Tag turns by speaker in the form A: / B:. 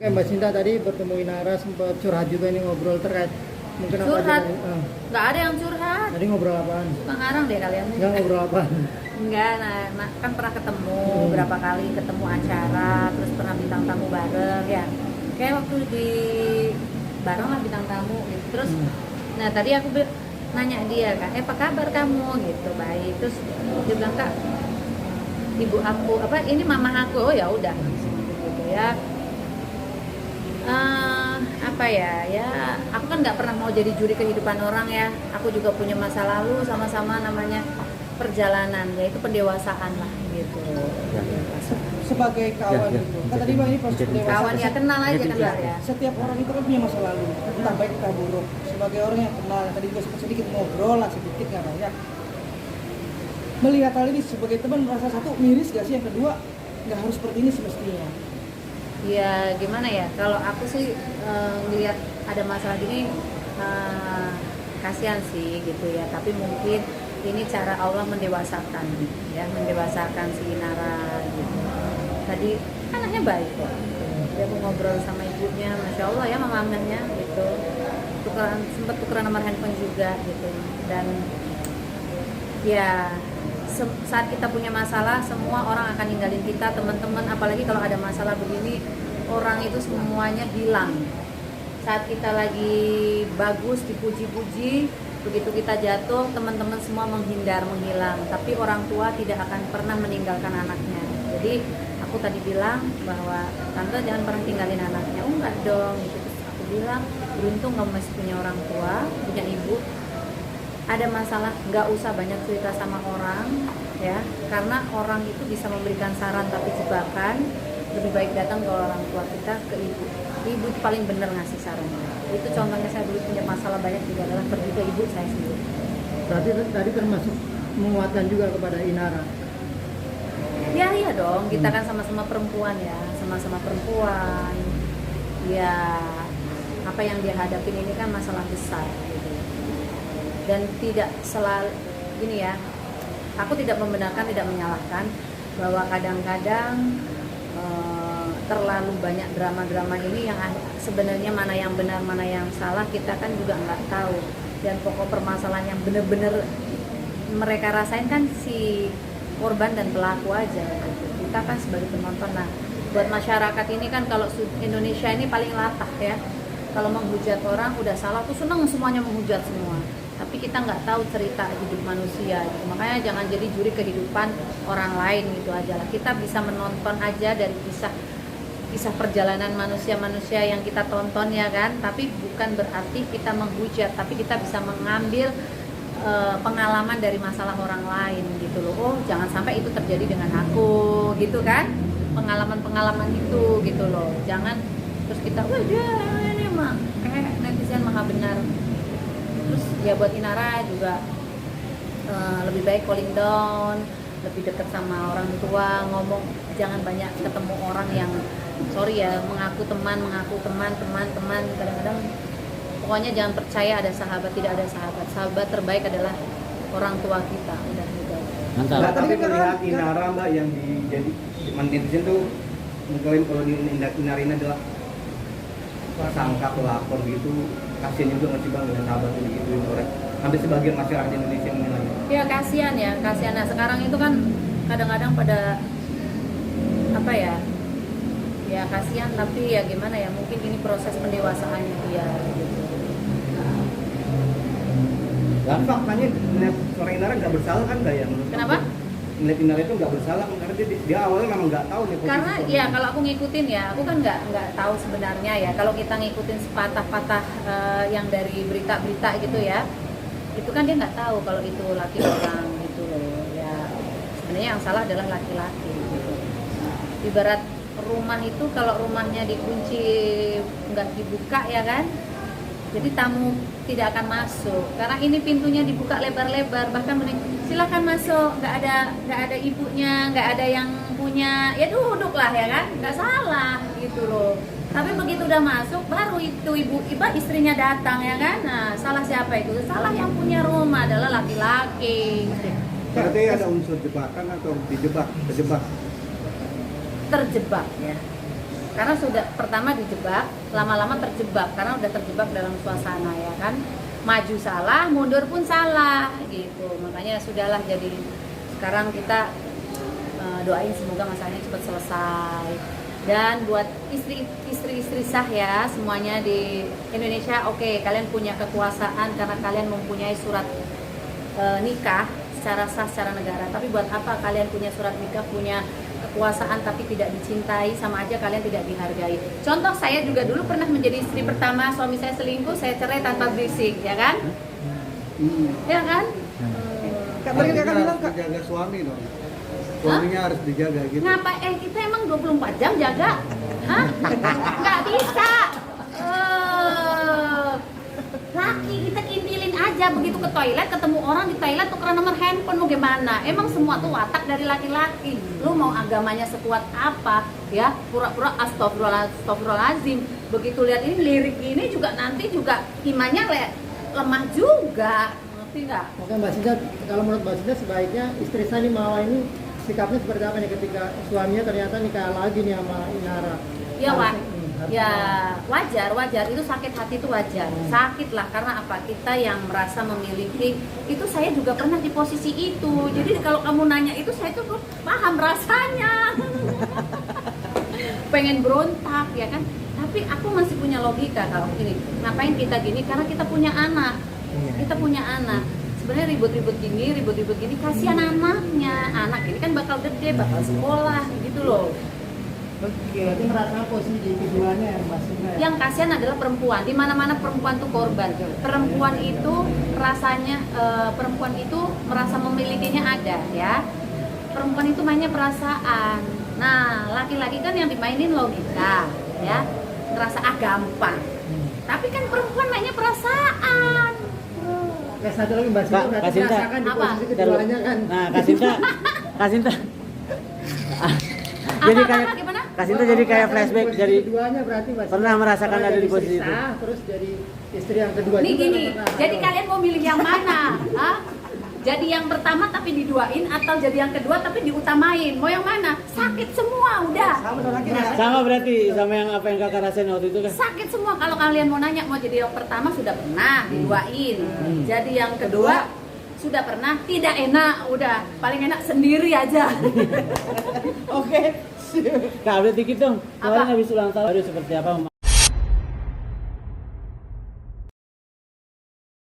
A: Oke, Mbak Sinta tadi bertemu Inara sempat curhat juga nih ngobrol terkait mungkin apa
B: Curhat?
A: aja tadi.
B: Nggak ada yang curhat.
A: Tadi ngobrol apaan?
B: Suka ngarang deh kalian.
A: Enggak ngobrol apaan?
B: Enggak, nah, kan pernah ketemu berapa kali, ketemu acara, terus pernah bintang tamu bareng ya. Kayak waktu di bareng lah bintang tamu gitu. Terus nah tadi aku nanya dia kan, apa kabar kamu gitu, baik. Terus dia bilang, Kak, ibu aku apa ini mama aku. Oh ya udah gitu ya. Apa ya aku kan nggak pernah mau jadi juri kehidupan orang ya. Aku juga punya masa lalu, sama-sama namanya perjalanan, yaitu pendewasaan lah gitu.
C: Sebagai kawan itu kan tadi Bang ini proses pendewasaan.
B: Kawan ya, kenal aja kenal ya.
C: Setiap orang itu kan punya masa lalu, entah baik entah buruk. Sebagai orang yang kenal, tadi juga sedikit ngobrol lah, sedikit nggak banyak. Melihat hal ini sebagai teman, merasa satu miris gak sih, yang kedua nggak harus seperti ini semestinya.
B: Ya gimana ya, kalau aku sih ngelihat ada masalah gini, kasihan sih gitu ya. Tapi mungkin ini cara Allah mendewasakan ya, mendewasakan si Inara gitu. Tadi anaknya baik kok, dia mau ngobrol sama ibunya, masya Allah ya mamanya gitu. Sempat tukeran nomor handphone juga gitu. Dan ya saat kita punya masalah, semua orang akan ninggalin kita, teman-teman. Apalagi kalau ada masalah begini, orang itu semuanya hilang. Saat kita lagi bagus, dipuji-puji, begitu kita jatuh, teman-teman semua menghindar, menghilang. Tapi orang tua tidak akan pernah meninggalkan anaknya. Jadi aku tadi bilang bahwa tante jangan pernah tinggalin anaknya. Oh enggak dong gitu. Terus aku bilang, beruntung kamu masih punya orang tua, punya ibu. Ada masalah, nggak usah banyak cerita sama orang ya, karena orang itu bisa memberikan saran tapi jebakan. Lebih baik datang ke orang tua kita, ke ibu. Ibu itu paling benar ngasih sarannya. Itu contohnya, saya dulu punya masalah banyak juga adalah pergi ke ibu saya sendiri.
A: Berarti tadi termasuk menguatkan juga kepada Inara.
B: Ya iya dong, kita kan sama-sama perempuan ya, sama-sama perempuan. Ya apa yang dia hadapin ini kan masalah besar gitu. Dan tidak selalu gini ya, aku tidak membenarkan, tidak menyalahkan bahwa kadang-kadang terlalu banyak drama-drama ini yang sebenarnya mana yang benar, mana yang salah, kita kan juga nggak tahu. Dan pokok permasalahan yang benar-benar mereka rasain kan si korban dan pelaku aja gitu. Kita kan sebagai penonton. Nah, buat masyarakat ini kan, kalau Indonesia ini paling latah ya, kalau menghujat orang udah salah tuh seneng semuanya menghujat semua. Tapi kita nggak tahu cerita hidup manusia gitu. Makanya jangan jadi juri kehidupan orang lain gitu aja lah. Kita bisa menonton aja dari kisah perjalanan manusia-manusia yang kita tonton ya kan. Tapi bukan berarti kita menghujat, tapi kita bisa mengambil pengalaman dari masalah orang lain gitu loh. Oh jangan sampai itu terjadi dengan aku gitu kan. Pengalaman-pengalaman itu gitu loh. Jangan terus kita, wah dia ini mah kayak netizen maha benar. Terus ya buat Inara juga lebih baik calling down, lebih dekat sama orang tua, ngomong, jangan banyak ketemu orang yang sorry ya, mengaku teman, kadang-kadang pokoknya jangan percaya ada sahabat, tidak ada sahabat. Sahabat terbaik adalah orang tua kita, udah gitu.
D: Nah, tapi melihat Inara Mbak yang jadi netizen tuh mengklaim kalau di Inara ini adalah tersangka pelapor gitu, kasian juga nggak sih Bang dengan sahabat ini gitu orang hampir sebagian masyarakat Indonesia menilai.
B: Ya kasihan ya, kasihan. Nah sekarang itu kan kadang-kadang pada apa ya, ya kasihan, tapi ya gimana ya, mungkin ini proses pendewasaannya dia gitu.
D: Dan faktanya melihat seorang Inara nggak bersalah kan nggak ya?
B: Kenapa?
D: Melihat Inara itu nggak bersalah karena dia awalnya memang nggak tahu nih posisi.
B: Karena ya kalau aku ngikutin ya, aku kan nggak tahu sebenarnya ya. Kalau kita ngikutin sepatah-patah yang dari berita-berita gitu ya, itu kan dia nggak tahu kalau itu laki orang gitu loh. Ya sebenarnya yang salah adalah laki-laki gitu. Ibarat rumah itu, kalau rumahnya dikunci nggak dibuka ya kan, jadi tamu tidak akan masuk. Karena ini pintunya dibuka lebar-lebar, bahkan silakan masuk, nggak ada ibunya, nggak ada yang punya, ya duduk lah ya kan, nggak salah gitu loh. Tapi begitu udah masuk, baru itu ibu istrinya datang ya kan. Nah salah siapa itu? Salah yang punya rumah, adalah laki-laki.
D: Berarti ada unsur jebakan atau terjebak
B: Terjebak ya. Karena sudah pertama dijebak, lama-lama terjebak karena udah terjebak dalam suasana ya kan. Maju salah, mundur pun salah gitu. Makanya sudahlah, jadi sekarang kita doain semoga masalahnya cepat selesai. Dan buat istri-istri sah ya semuanya di Indonesia, oke, kalian punya kekuasaan karena kalian mempunyai surat nikah secara sah secara negara. Tapi buat apa kalian punya surat nikah, punya kekuasaan tapi tidak dicintai, sama aja kalian tidak dihargai. Contoh, saya juga dulu pernah menjadi istri pertama, suami saya selingkuh, saya cerai tanpa berisik, ya kan? Ya kan?
C: Kak, tadi kakak bilang Kak,
D: jaga suami dong. Suaminya harus dijaga gitu.
B: Ngapa? Kita emang 24 jam jaga? Hah? Nggak bisa. Laki kita kintilin aja, begitu ke toilet ketemu orang di toilet tukeran nomor handphone, mau gimana? Emang semua tuh watak dari laki-laki. Lu mau agamanya sekuat apa ya, pura-pura astagfirullahaladzim. Begitu lihat ini lirik ini juga nanti juga imannya lemah juga, ngerti nggak?
A: Oke Mbak Sinta, kalau menurut Mbak Sinta sebaiknya istri saya nih Mawar ini sikapnya seperti apa nih ketika suaminya ternyata nikah lagi nih sama Inara?
B: Ya Wak,
A: Harus-
B: ya wajar itu, sakit hati itu wajar, sakit lah, karena apa, kita yang merasa memiliki itu. Saya juga pernah di posisi itu, jadi kalau kamu nanya itu saya tuh paham rasanya. Pengen berontak ya kan, tapi aku masih punya logika kalau gini, ngapain kita gini, karena kita punya anak, sebenarnya ribut-ribut gini kasihan anaknya, anak ini kan bakal gede, bakal sekolah gitu loh.
A: Berarti merasa posisi keduanya yang Mbak Sinta ya?
B: Yang kasihan adalah perempuan. Di mana-mana perempuan tuh korban. Perempuan itu rasanya perempuan itu merasa memilikinya ada ya. Perempuan itu mainnya perasaan. Nah, laki-laki kan yang dimainin logika ya. Ngerasa gampang. Tapi kan perempuan mainnya perasaan.
A: Ya satu lagi Mbak Sinta,
E: Kak,
A: berarti
E: Kak Sinta.
A: merasakan di
B: Apa?
A: posisi keduanya kan?
E: Nah, Kak Sinta. Jadi kayak
B: Gimana?
E: Kak Sinta jadi kayak
A: Merasakan
E: flashback
A: di posisi
E: dari
A: keduanya berarti Mbak Sinta.
E: pernah merasakan
A: Pernah
E: ada
A: jadi
E: di posisi
A: istri
E: itu.
A: sah, terus jadi istri yang kedua
B: Nih
A: juga
B: gini,
A: pernah.
B: jadi
A: Ayo.
B: kalian mau milih yang mana? Hah? Jadi yang pertama tapi diduain atau jadi yang kedua tapi diutamain? Mau yang mana? Sakit semua udah.
E: Sama berarti sama yang apa yang Kakak rasain waktu itu kan?
B: Sakit semua. Kalau kalian mau nanya, mau jadi yang pertama sudah pernah diduain. Jadi yang kedua sudah pernah, tidak enak, udah paling enak sendiri aja.
C: oke.
E: Kak, update dikit dong. Kemarin
B: Apa?
E: habis ulang tahun, aduh seperti apa